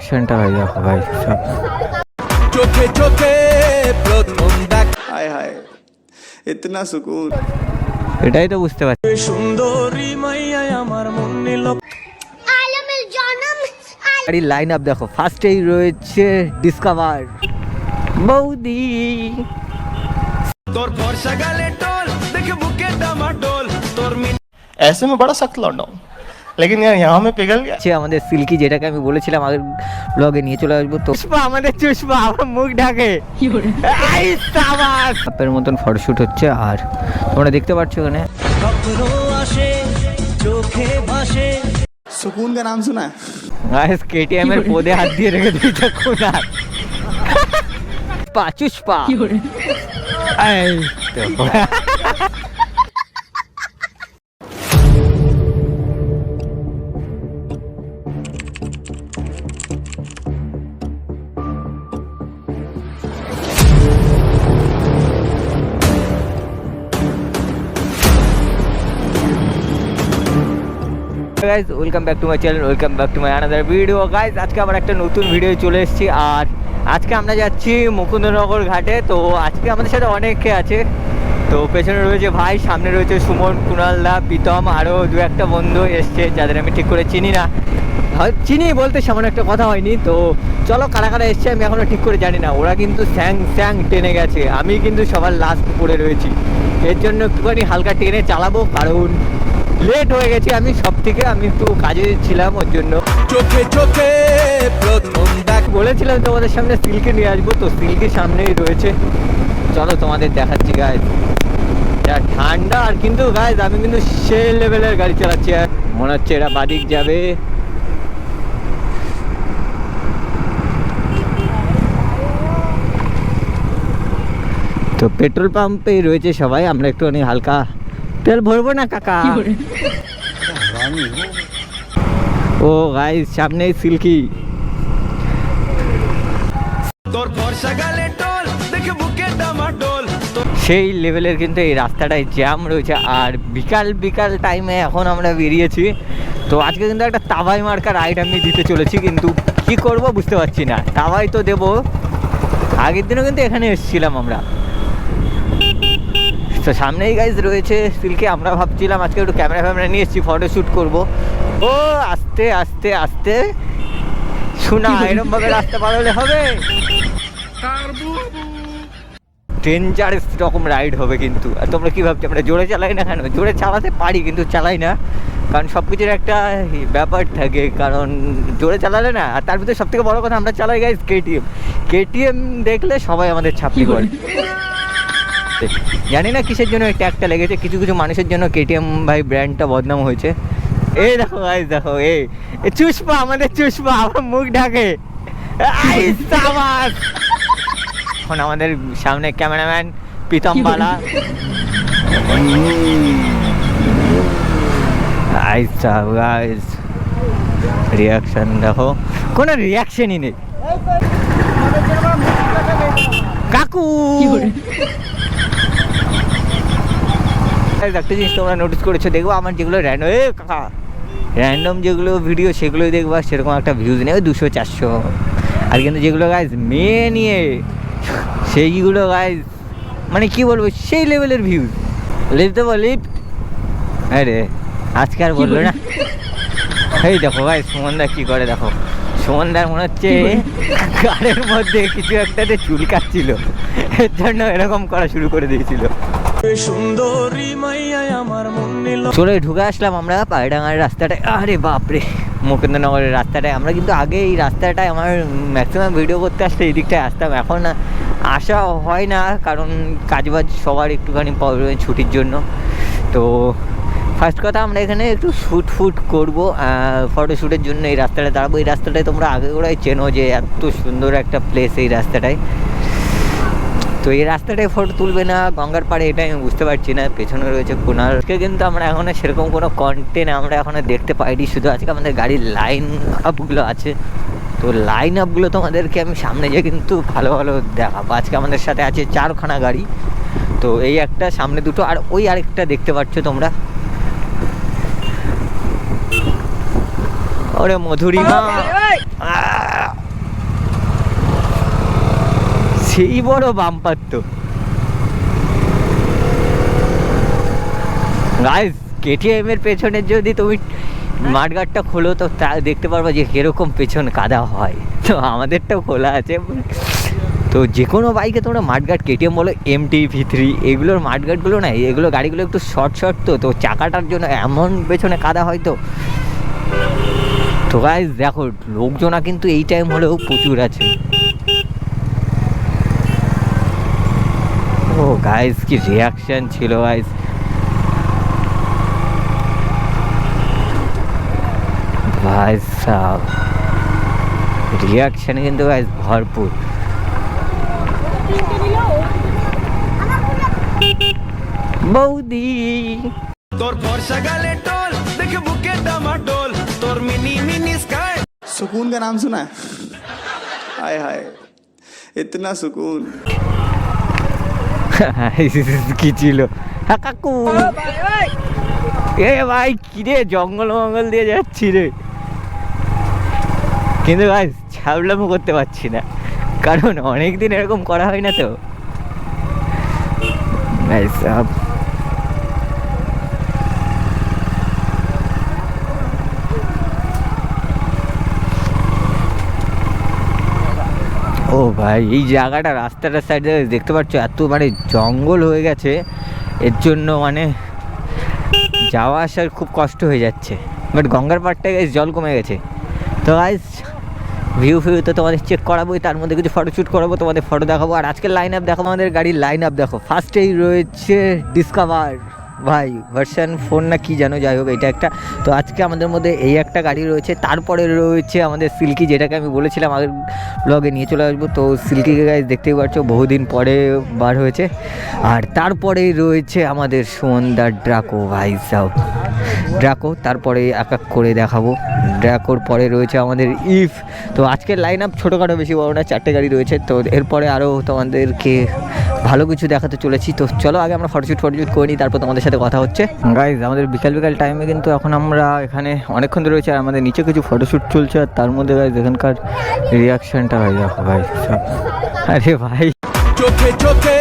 রিয়াকশনটা ভাই দেখো ভাই সব চোখে চোখে প্রথম দেখ হায় হায় ইতনা সুকুন এটাই তো বুঝতে পারছি সুন্দরী মাইয়া আমার মন নিল আলমের জনম গাড়ির লাইন আপ দেখো ফার্স্টেই রয়েছে ডিসকভার বৌদি তোর ফর্সা গালে টোল দেখে বুকে ডামাডোল তোর ऐसे में बड़ा सख्त लौंडा हूं लेकिन यार यहाँ में पिघल गया আছে আমাদের সিল্কি, যেটাকে আমি বলেছিলাম আগের ব্লগে নিয়ে চলে আসবো। তো পুষ্পা আমাদের চুষ্পা আমার মুখ ঢাকে আপের মতন ফটোশুট হচ্ছে। আর তোমরা দেখতে পাচ্ছ এখানে सुकून का नाम सुना है গাইস কেটিএম এর পদে হাত দিয়ে রেখে দিয়েছে কোনা চুষ্পা এই তো। Guys welcome back to my channel, welcome back to my another video. Guys আজকে আবার একটা নতুন ভিডিও চলে এসেছি। আর আজকে আমরা যাচ্ছি মুকুন্দনগর ঘাটে। তো আজকে আমাদের সাথে অনেকে আছে। তো পেছনে রয়েছে ভাই, সামনে রয়েছে সুমন, কুণালদা, প্রীতম, আরও দু একটা বন্ধু এসছে যাদের আমি ঠিক করে চিনি না, চিনি বলতে সামান্য একটা কথা হয়নি। তো চলো কারা কারা এসছে আমি এখনও ঠিক করে জানি না। ওরা কিন্তু স্যাং টেনে গেছে, আমি কিন্তু সবার লাস্ট পড়ে রয়েছি। এর জন্য একটুখানি হালকা টেনে চালাবো, কারণ লেট হয়ে গেছি আমি সব থেকে। আমি একটু কাজে ছিলাম, ওর জন্য। চোখে চোখে প্রথম দেখ বলেছিলাম তোমাদের সামনে সিল্কে নিয়ে আসবো, তো সিল্কের সামনেই রয়েছে। চলো তোমাদের দেখাচ্ছি গাইজ। যা ঠান্ডা, আর কিন্তু গাইজ আমি কিন্তু সেই লেভেলের গাড়ি চালাচ্ছি। আর মনে হচ্ছে এরা বাদিক যাবে। তো পেট্রোল পাম্পেই রয়েছে সবাই। আমরা একটুখানি হালকা তেল ভরবো না কাকা। ও গাইস সামনেই সিল্কি। তোর ফর্সা গালে টোল দেখে বুকে ডামাডোল সেই লেভেলের কিন্তু এই রাস্তাটায় জ্যাম রয়েছে। আর বিকাল টাইমে এখন আমরা বেরিয়েছি। তো আজকে কিন্তু একটা তাওয়াই মার্কা রাইড আমি দিতে চলেছি, কিন্তু কি করব বুঝতে পারছি না। তাওয়াই তো দেবো, আগের দিনও কিন্তু এখানে এসেছিলাম আমরা। তো সামনেই গাইজ রয়েছে সিল্কে। আমরা ভাবছিলাম আজকে একটু ক্যামেরা নিয়ে এসেছি, ফটোশ্যুট করবো। ও আস্তে আস্তে আস্তে শোনা, এরকম ভাবে রাস্তা পার হলে হবে? ডেঞ্জারাস রকম রাইড হবে কিন্তু। আর তোমরা কি ভাবছো আমরা জোরে চালাই না? কেন, জোরে চালাতে পারি কিন্তু চালাই না, কারণ সব কিছুর একটা ব্যাপার থাকে। কারণ জোরে চালালে না, আর তার ভিতরে সব থেকে বড় কথা আমরা চালাই গাইজ কেটিএম দেখলে সবাই আমাদের ছাপি করে। জানি না কিসের জন্য এই ট্যাগটা লেগেছে, কিছু কিছু মানুষের জন্য কেটিএম ভাই ব্র্যান্ডটা বদনাম হয়েছে। এই দেখো গাইস, দেখো এই চুষ্পা আমাদের চুষ্পা আমার মুখ ঢাকে। এখন আমাদের সামনে ক্যামেরাম্যান প্রীতম বালা। রিয়াকশন দেখো, কোনো রিয়াকশনই নেই। কাকু একটা জিনিস তোমরা নোটিস করেছো, দেখবো আমার যেগুলো র্যান্ডম যেগুলো ভিডিও সেগুলোই দেখবা, সেরকম একটা ভিউজ নেই, 200-400। আর কিন্তু যেগুলো গাইজ মেয়ে নিয়ে সেইগুলো গাইজ মানে কি বলবো, সেই লেভেলের ভিউজ। লিফট দেবো লিফট, আরে আজকে আর বললো না। এই দেখো ভাই সুমনদা কি করে, দেখো সুমনদার মনে হচ্ছে গাড়ির মধ্যে কিছু একটাতে চুল কাটছিল, এর জন্য এরকম করা শুরু করে দিয়েছিল। সুন্দরী মাইয়া আমার মন নিল চলে ঢুকে আসলাম আমরা পায়ডাঙ্গার রাস্তাটায়। আরে বাপরে, মুকুন্দনগরের রাস্তাটায়। আমরা কিন্তু আগে এই রাস্তাটায় আমার ম্যাক্সিমাম ভিডিও করতে আসলে এই দিকটায় আসতাম, এখন আসা হয় না, কারণ কাজবাজ সবার একটুখানি ছুটির জন্য। তো ফার্স্ট কথা আমরা এখানে একটু শ্যুট করবো, ফটোশ্যুটের জন্য এই রাস্তাটায় দাঁড়াবো। এই রাস্তাটায় তোমরা আগে ওরাই চেনো যে এত সুন্দর একটা প্লেস এই রাস্তাটায়। তো এই রাস্তাটায় ফটো তুলবে না গঙ্গার পাড়ে, এটা আমি বুঝতে পারছি না। পেছনে রয়েছে কুণালকে, কিন্তু আমরা এখনও সেরকম কোনো কন্টেন্ট আমরা এখনও দেখতে পাইনি। শুধু আজকে আমাদের গাড়ির লাইন আপগুলো আছে, তো লাইন আপগুলো তোমাদেরকে আমি সামনে গিয়ে কিন্তু ভালো দেখাবো। আজকে আমাদের সাথে আছে 4খানা গাড়ি। তো এই একটা, সামনে দুটো, আর ওই আরেকটা দেখতে পাচ্ছ তোমরা। ওরে মধুরিমা, সেই বড় বাম্পার তো গাইস। কেটিএম এর পেছনের যদি তুমি মাঠগাটটা খোলো তো দেখতে পারবা যে কিরকম পেছন কাদা হয়। তো আমাদেরটাও খোলা আছে। তো যে কোনো বাইকে তোমরা মাঠগাট কেটিএম বলো MT-V3 এগুলোর মাঠগাটগুলো না, এগুলো গাড়িগুলো একটু শর্ট তো চাকাটার জন্য এমন পেছনে কাদা হয়। তো গাইস দেখো লোকজনা কিন্তু এই টাইম হলেও প্রচুর আছে। ও গাইস কি রিয়াকশন ছিল গাইস। ভাই সাহেব রিয়াকশন কিন্তু গাইস ভরপুর। বৌদি তোর ফর্সা গালে টোল দেখে বুকে ডামাডোল তোর মিনি মিনি স্কাই सुकून का नाम सुना है हाय हाय इतना सुकून কি ছিল? হ্যাঁ কাকু এ ভাই কিরে জঙ্গল মঙ্গল দিয়ে যাচ্ছি রে, কিন্তু ভাই ছাবলামো করতে পারছি না কারণ অনেকদিন এরকম করা হয় না তো। ভাই সাহেব ও ভাই এই জায়গাটা রাস্তাটার সাইডে দেখতে পাচ্ছ এত মানে জঙ্গল হয়ে গেছে, এর জন্য মানে যাওয়া আসার খুব কষ্ট হয়ে যাচ্ছে। বাট গঙ্গার পাড়টা গাইস জল কমে গেছে। তো গাইস ভিউ তো তোমাদের চেক করাবোই, তার মধ্যে কিছু ফটোশ্যুট করাবো, তোমাদের ফটো দেখাবো। আর আজকের লাইন আপ দেখো, আমাদের গাড়ির লাইন আপ দেখো। ফার্স্টেই রয়েছে ডিসকভার ভাই ভার্সন 4 না কি জানো, যাই হোক এটা একটা। তো আজকে আমাদের মধ্যে এই একটা গাড়ি রয়েছে। তারপরে রয়েছে আমাদের সিল্কি, যেটাকে আমি বলেছিলাম আগের ব্লগে নিয়ে চলে আসবো। তো সিল্কিকে গাইস দেখতেই পাচ্ছ বহুদিন পরে বার হয়েছে। আর তারপরেই রয়েছে আমাদের সুমনদার ড্রাকো ভাই সাহেব ড্রাকো। তারপরে এক এক করে দেখাবো। ড্রাকোর পরে রয়েছে আমাদের ইফ। তো আজকের লাইন আপ ছোটোখাটো বেশি বড় না, 4টে গাড়ি রয়েছে। তো এরপরে আরও তোমাদেরকে ভালো কিছু দেখাতে চলেছি। তো চলো আগে আমরা ফটোশ্যুট করে নিই, তারপর তোমাদের সাথে কথা হচ্ছে। গাইজ আমাদের বিকাল টাইমে কিন্তু এখন আমরা এখানে অনেকক্ষণ ধরে রয়েছে, আর আমাদের নিচে কিছু ফটোশ্যুট চলছে। আর তার মধ্যে গাইজ এখানকার রিয়াকশানটা ভাই দেখো ভাই সব। আরে ভাই চোখে চোখে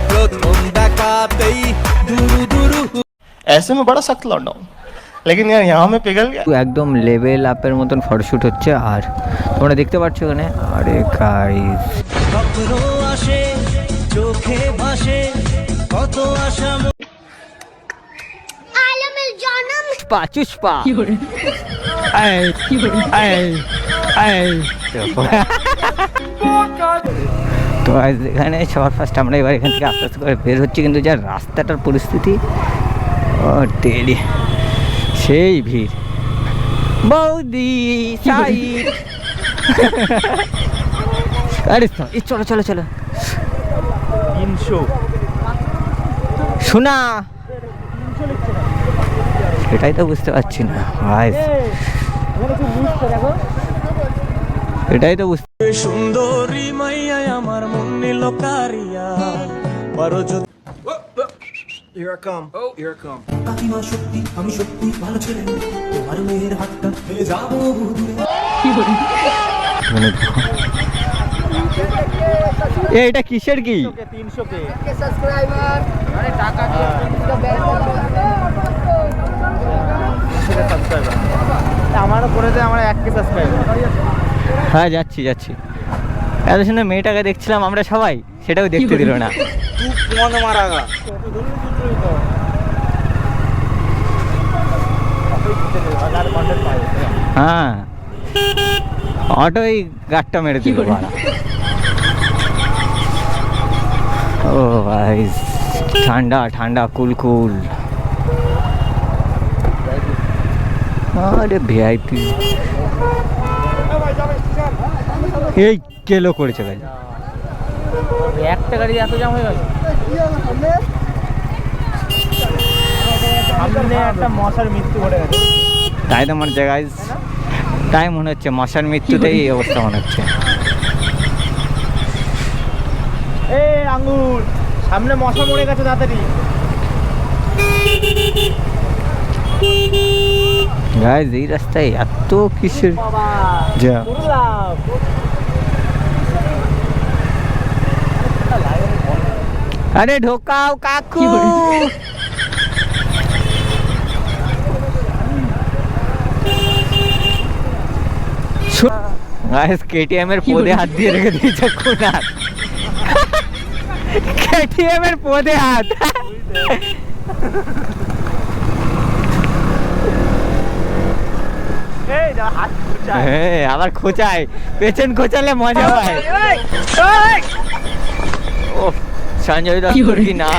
প্রথম দেখাতেই দুরু দুরু ऐसे में बड़ा सख्त लौंडा हूँ, लेकिन यार यहाँ में पिघल गया। একদম লেভেল আপের মতন ফটোশ্যুট হচ্ছে। আর তোমরা দেখতে পাচ্ছ এখানে, আরে গাইজ স্বপ্ন আসে চোখে ভাসে কত আশা आलम जानम চুষ্পা তো এখানে সবার ফার্স্ট আমরা এবার এখান থেকে আস্তে আস্তে করে বের হচ্ছি, কিন্তু যা রাস্তাটার পরিস্থিতি ও তেলি সেই ভিড়। বৌদি সাইড আরে চলো চলো চলো 300 শোনা, সেটাই তো বুঝতে পারছি না ভাই, এটাই তো বুঝতে। সুন্দরী মাইয়া আমার মন নিল কারিয়া পারো যদি Here I come. Oh, here I come. কাকিমা সত্যি আমি সত্যি ভালো ছেলে তোমার মেয়ের হাতটা ফেলে যাবো মানে এটা কিসের কি? 300 কে আমারও করে দেয়, আমার 1K সাবস্ক্রাইবার। হ্যাঁ যাচ্ছি যাচ্ছি। এত সুন্দর মেয়েটাকে দেখছিলাম আমরা সবাই, সেটাও দেখতে দিল না। হ্যাঁ অটোই গাটটা মেরে দিল ভাড়া। ও ভাই ঠান্ডা ঠান্ডা কুল। আরে ভিআইপি এই কেলো করেছে ভাই, একটা গাড়ি এত জাম হয়ে গেল। সামনে একটা মশার মৃত্যু ঘটে গেছে। তাই তো মনে হচ্ছে গাইজ, তাই মনে হচ্ছে মশার মৃত্যুতেই এই অবস্থা মনে হচ্ছে। এই আঙ্গুর সামনে মশা মরে গেছে, তাড়াতাড়ি। গাইজ এই রাস্তায় এত কিসের যা আরে ঢোকাও কাকু। কেটিএম এর পদে হাত দিয়ে রেখে দিয়েছে কুনাল। কেটিএম এর পদে হাত। এই না হাত খুঁচায়। হ্যাঁ, আবার খোঁচায়, পেছন খোঁচালে মজা পায়। ও সঞ্জয় দত্ত কি না